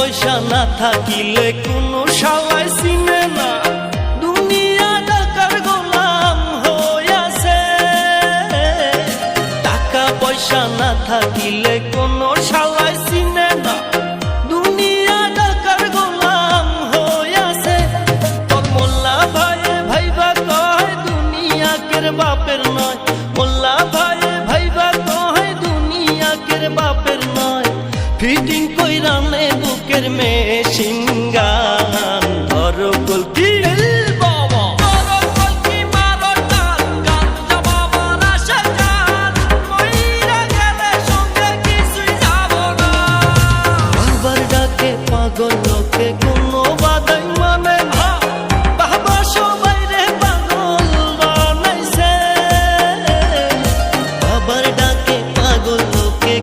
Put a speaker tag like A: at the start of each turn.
A: পয়সা না থাকিলে কোনো শালাই চিনে না, দুনিয়া টাকার গোলাম হইয়াছে। টাকা পয়সা না থাকিলে কোনো শালাই চিনে না, দুনিয়া টাকার গোলাম হইয়াছে। তোর মোল্লা ভাইয়ে ভাইবা কয় দুনিয়া কের বাপের নয়, মোল্লা ভাইয়ে ভাইবা কয় দুনিয়া কের বাপের নয়। ফিটিং কইরা নে বুকের মেশিন গান, ধরো